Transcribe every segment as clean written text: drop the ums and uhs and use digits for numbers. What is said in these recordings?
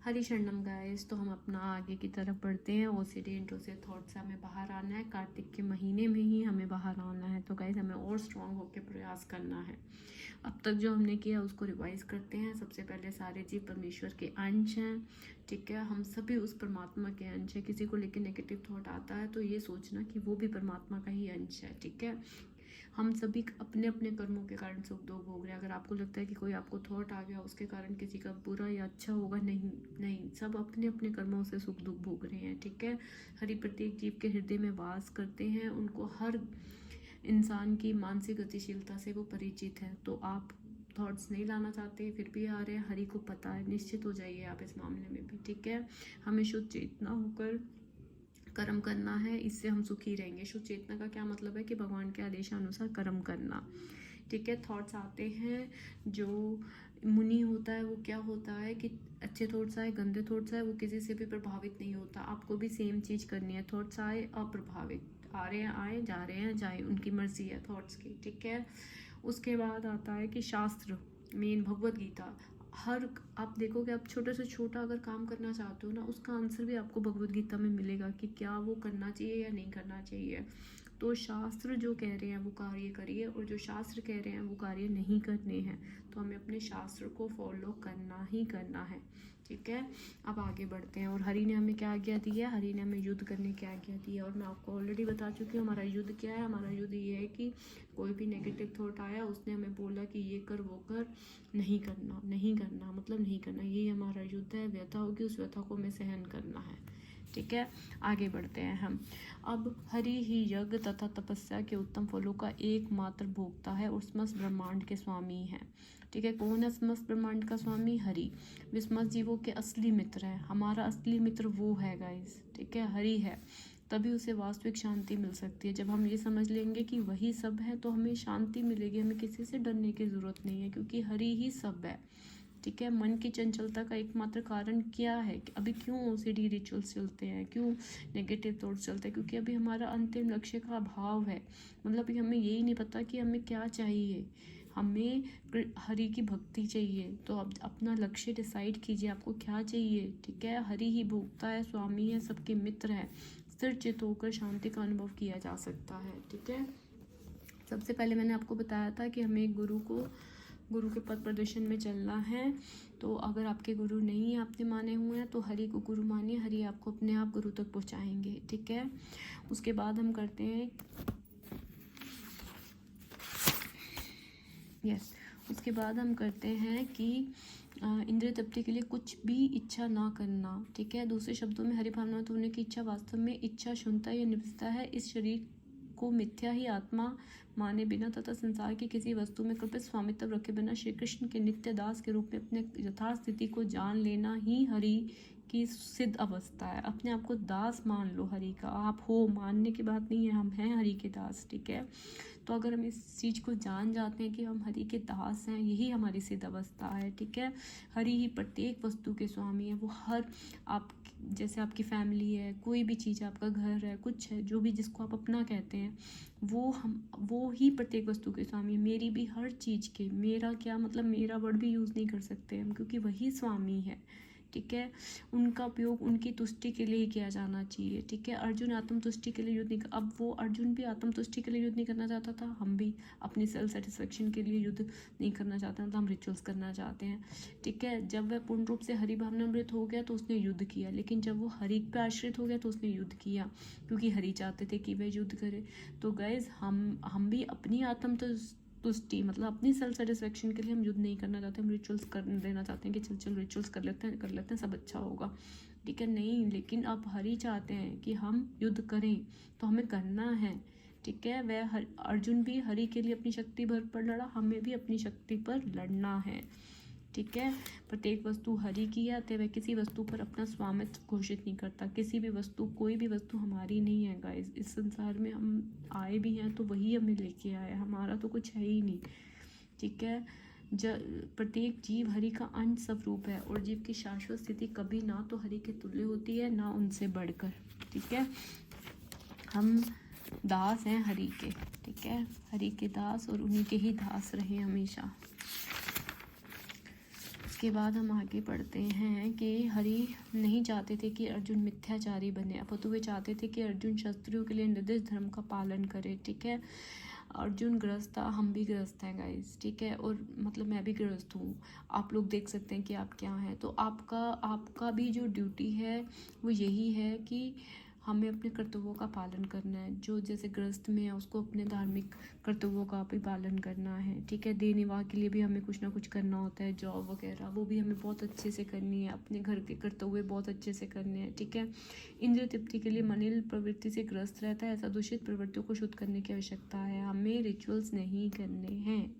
हरी शरणम गाइस। तो हम अपना आगे की तरफ बढ़ते हैं। ओसीडी इंट्रूसिव थॉट से हमें बाहर आना है। कार्तिक के महीने में ही हमें बाहर आना है। तो गाइस हमें और स्ट्रांग होकर प्रयास करना है। अब तक जो हमने किया उसको रिवाइज करते हैं। सबसे पहले सारे जीव परमेश्वर के अंश हैं, ठीक है। हम सभी उस परमात्मा के अंश हैं। किसी को लेकर नेगेटिव थॉट आता है तो ये सोचना कि वो भी परमात्मा का ही अंश है, ठीक है। हम सभी अपने अपने कर्मों के कारण सुख दुख भोग रहे हैं। अगर आपको लगता है कि कोई आपको थॉट आ गया उसके कारण किसी का बुरा या अच्छा होगा, नहीं नहीं, सब अपने अपने कर्मों से सुख दुख भोग रहे हैं, ठीक है। हरि प्रत्येक जीव के हृदय में वास करते हैं। उनको हर इंसान की मानसिक गतिशीलता से वो परिचित है। तो आप थॉट्स नहीं लाना चाहते फिर भी आ रहे हैं, हरि को पता है। निश्चित हो जाइए आप इस मामले में भी, ठीक है। हमें शुद्ध चेतना होकर कर्म करना है, इससे हम सुखी रहेंगे। शुद्ध चेतना का क्या मतलब है कि भगवान के आदेशानुसार कर्म करना, ठीक है। थॉट्स आते हैं, जो मुनि होता है वो क्या होता है कि अच्छे थॉट्स आए गंदे थॉट्स आए वो किसी से भी प्रभावित नहीं होता। आपको भी सेम चीज़ करनी है। थॉट्स आए अप्रभावित, आ रहे हैं आए, जा रहे हैं जाए, उनकी मर्जी है थॉट्स की, ठीक है। उसके बाद आता है कि शास्त्र, मेन भगवत गीता। हर आप देखोगे, आप छोटे से छोटा अगर काम करना चाहते हो ना, उसका आंसर भी आपको भगवत गीता में मिलेगा कि क्या वो करना चाहिए या नहीं करना चाहिए। तो शास्त्र जो कह रहे हैं वो कार्य करिए, और जो शास्त्र कह रहे हैं वो कार्य नहीं करने हैं। तो हमें अपने शास्त्र को फॉलो करना ही करना है, ठीक है। अब आगे बढ़ते हैं। और हरि ने हमें क्या आज्ञा दी है? हरि ने हमें युद्ध करने की आज्ञा दी है। और मैं आपको ऑलरेडी बता चुकी हूँ हमारा युद्ध क्या है। हमारा युद्ध ये है कि कोई भी नेगेटिव थॉट आया, उसने हमें बोला कि ये कर वो कर, नहीं करना, नहीं करना मतलब नहीं करना। ये हमारा युद्ध है। व्यथा होगी, उस व्यथा को हमें सहन करना है, ठीक है। आगे बढ़ते हैं हम। अब हरि ही यज्ञ तथा तपस्या के उत्तम फलों का एकमात्र भोक्ता है और समस्त ब्रह्मांड के स्वामी है, ठीक है। कौन है समस्त ब्रह्मांड का स्वामी? हरि। वे समस्त जीवों के असली मित्र है। हमारा असली मित्र वो है गाइस, ठीक है, हरि है। तभी उसे वास्तविक शांति मिल सकती है। जब हम ये समझ लेंगे कि वही सब है तो हमें शांति मिलेगी। हमें किसी से डरने की ज़रूरत नहीं है, क्योंकि हरि ही सब है, ठीक है। मन की चंचलता का एकमात्र कारण क्या है कि अभी क्यों ओसीडी रिचुअल्स चलते हैं, क्यों नेगेटिव थॉट्स चलते हैं? क्योंकि अभी हमारा अंतिम लक्ष्य का अभाव है। मतलब कि हमें यही नहीं पता कि हमें क्या चाहिए। हमें हरि की भक्ति चाहिए। तो अब अपना लक्ष्य डिसाइड कीजिए, आपको क्या चाहिए, ठीक है। हरि ही भोक्ता है, स्वामी है, सबके मित्र है। स्थिर चित्त होकर शांति का अनुभव किया जा सकता है, ठीक है। सबसे पहले मैंने आपको बताया था कि हमें एक गुरु के पद प्रदर्शन में चलना है। तो अगर आपके गुरु नहीं आपने माने हुए हैं तो हरि को गुरु मानिए। हरि आपको अपने आप गुरु तक पहुंचाएंगे, ठीक है। उसके बाद हम करते हैं उसके बाद हम करते हैं कि इंद्रिय तृप्ति के लिए कुछ भी इच्छा ना करना, ठीक है। दूसरे शब्दों में हरि भावना होने की इच्छा वास्तव में इच्छा शून्यता या निवृत्ता है। इस शरीर को मिथ्या ही आत्मा माने बिना तथा संसार की किसी वस्तु में कल्पित स्वामित्व रखे बिना श्री कृष्ण के नित्य दास के रूप में अपने यथार्थ स्थिति को जान लेना ही हरि की सिद्ध अवस्था है। अपने आप को दास मान लो हरि का। आप हो, मानने की बात नहीं है, हम हैं हरि के दास, ठीक है। तो अगर हम इस चीज़ को जान जाते हैं कि हम हरि के दास हैं, यही हमारी सिद्ध अवस्था है, ठीक है। हरि ही प्रत्येक वस्तु के स्वामी है। वो हर आप जैसे आपकी फैमिली है, कोई भी चीज़, आपका घर है, कुछ है, जो भी जिसको आप अपना कहते हैं, वो ही प्रत्येक वस्तु के स्वामी है। मेरी भी हर चीज़ के, मेरा क्या मतलब, मेरा वर्ड भी यूज़ नहीं कर सकते हम, क्योंकि वही स्वामी है, ठीक है। उनका उपयोग उनकी तुष्टि के लिए ही किया जाना चाहिए, ठीक है। अर्जुन आत्म तुष्टि के लिए युद्ध नहीं अब वो अर्जुन भी आत्म तुष्टि के लिए युद्ध नहीं करना चाहता था, हम भी अपनी सेल्फ सेटिस्फेक्शन के लिए युद्ध नहीं करना चाहते हैं, तो हम रिचुअल्स करना चाहते हैं, ठीक है। जब वह पूर्ण रूप से हरि भावनामृत हो गया तो उसने युद्ध किया, लेकिन जब वो हरि पे आश्रित हो गया तो उसने युद्ध किया, क्योंकि हरि चाहते थे कि वह युद्ध करे। तो गाइज हम भी अपनी आत्म तुष्टि मतलब अपनी सेल्फ सेटिस्फेक्शन के लिए हम युद्ध नहीं करना चाहते। हम रिचुअल्स कर देना चाहते हैं कि चल रिचुअल्स कर लेते हैं सब अच्छा होगा, ठीक है। नहीं, लेकिन अब हरि चाहते हैं कि हम युद्ध करें, तो हमें करना है, ठीक है। वह अर्जुन भी हरि के लिए अपनी शक्ति भर पर लड़ा, हमें भी अपनी शक्ति पर लड़ना है, ठीक है। प्रत्येक वस्तु हरि की है, अतः वह किसी वस्तु पर अपना स्वामित्व घोषित नहीं करता। किसी भी वस्तु, कोई भी वस्तु हमारी नहीं है गाइस। इस संसार में हम आए भी हैं तो वही हमें लेके आए, हमारा तो कुछ है ही नहीं, ठीक है। प्रत्येक जीव हरि का अंश स्वरूप है और जीव की शाश्वत स्थिति कभी ना तो हरि के तुल्य होती है ना उनसे बढ़कर, ठीक है। हम दास हैं हरि के, ठीक है, हरि के दास, और उन्हीं के ही दास रहे हमेशा। इसके बाद हम आगे पढ़ते हैं कि हरि नहीं चाहते थे कि अर्जुन मिथ्याचारी बने, अपितु वे चाहते थे कि अर्जुन शस्त्रियों के लिए निर्दिष्ट धर्म का पालन करे। ठीक है, अर्जुन गृहस्थ था, हम भी गृहस्थ हैं गाइस। ठीक है, और मतलब मैं भी गृहस्थ हूँ, आप लोग देख सकते हैं कि आप क्या हैं। तो आपका भी जो ड्यूटी है वो यही है कि हमें अपने कर्तव्यों का पालन करना है। जो जैसे गृहस्थ में है उसको अपने धार्मिक कर्तव्यों का भी पालन करना है। ठीक है, देह निर्वाह के लिए भी हमें कुछ ना कुछ करना होता है, जॉब वगैरह वो भी हमें बहुत अच्छे से करनी है, अपने घर के कर्तव्य बहुत अच्छे से करने हैं। ठीक है, इंद्रिय तृप्ति के लिए मनिल प्रवृत्ति से ग्रस्त रहता है, ऐसा दूषित प्रवृत्तियों को शुद्ध करने की आवश्यकता है। हमें रिचुअल्स नहीं करने हैं।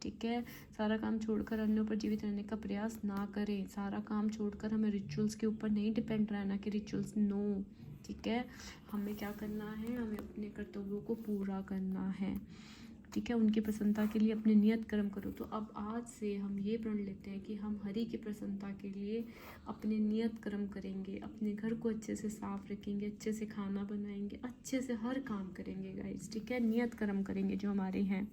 ठीक है, सारा काम छोड़कर अन्यों पर जीवित रहने का प्रयास ना करें। सारा काम छोड़कर हमें रिचुअल्स के ऊपर नहीं डिपेंड रहना कि रिचुअल्स नो। ठीक है, हमें क्या करना है, हमें अपने कर्तव्यों को पूरा करना है। ठीक है, उनकी प्रसन्नता के लिए अपने नियत कर्म करो। तो अब आज से हम ये प्रण लेते हैं कि हम हरि की प्रसन्नता के लिए अपने नियत कर्म करेंगे, अपने घर को अच्छे से साफ रखेंगे, अच्छे से खाना बनाएंगे, अच्छे से हर काम करेंगे गाइस। ठीक है, नियत कर्म करेंगे जो हमारे हैं।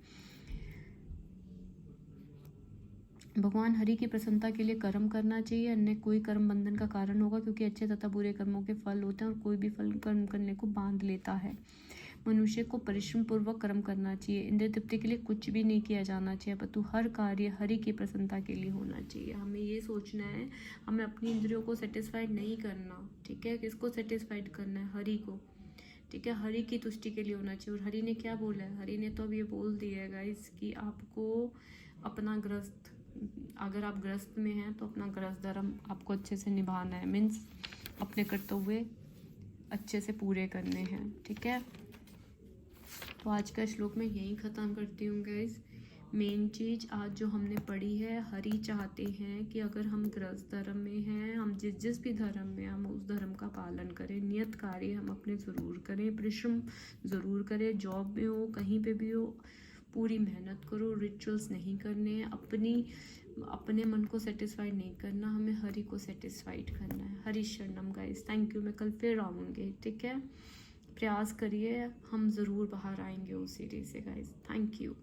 भगवान हरि की प्रसन्नता के लिए कर्म करना चाहिए, अन्य कोई कर्म बंधन का कारण होगा, क्योंकि अच्छे तथा बुरे कर्मों के फल होते हैं और कोई भी फल कर्म करने को बांध लेता है। मनुष्य को परिश्रम पूर्वक कर्म करना चाहिए, इंद्रिय तृप्ति के लिए कुछ भी नहीं किया जाना चाहिए, परंतु हर कार्य हरि की प्रसन्नता के लिए होना चाहिए। हमें ये सोचना है, हमें अपनी इंद्रियों को सेटिस्फाइड नहीं करना। ठीक है, किसको सेटिस्फाइड करना है, हरि को। ठीक है, हरि की तुष्टि के लिए होना चाहिए। और हरि ने क्या बोला है, हरि ने तो अब ये बोल दिया है गाइस कि आपको अपना गृहस्थ, अगर आप गृहस्थ में हैं तो अपना गृहस्थ धर्म आपको अच्छे से निभाना है, मीन्स अपने कर्तव्य अच्छे से पूरे करने हैं। ठीक है, तो आज का श्लोक मैं यहीं ख़त्म करती हूँ गाइस। मेन चीज़ आज जो हमने पढ़ी है, हरि चाहते हैं कि अगर हम गृहस्थ धर्म में हैं, हम जिस भी धर्म में, हम उस धर्म का पालन करें, नियत कार्य हम अपने ज़रूर करें, परिश्रम ज़रूर करें, जॉब में हो कहीं पे भी हो पूरी मेहनत करो, रिचुअल्स नहीं करने, अपने मन को सेटिस्फाइड नहीं करना, हमें हरि को सेटिस्फाइड करना है। हरि शरणम गाइस, थैंक यू। मैं कल फिर आऊँगी। ठीक है, प्रयास करिए, हम ज़रूर बाहर आएंगे उस सीरीज से गाइस। Thank you.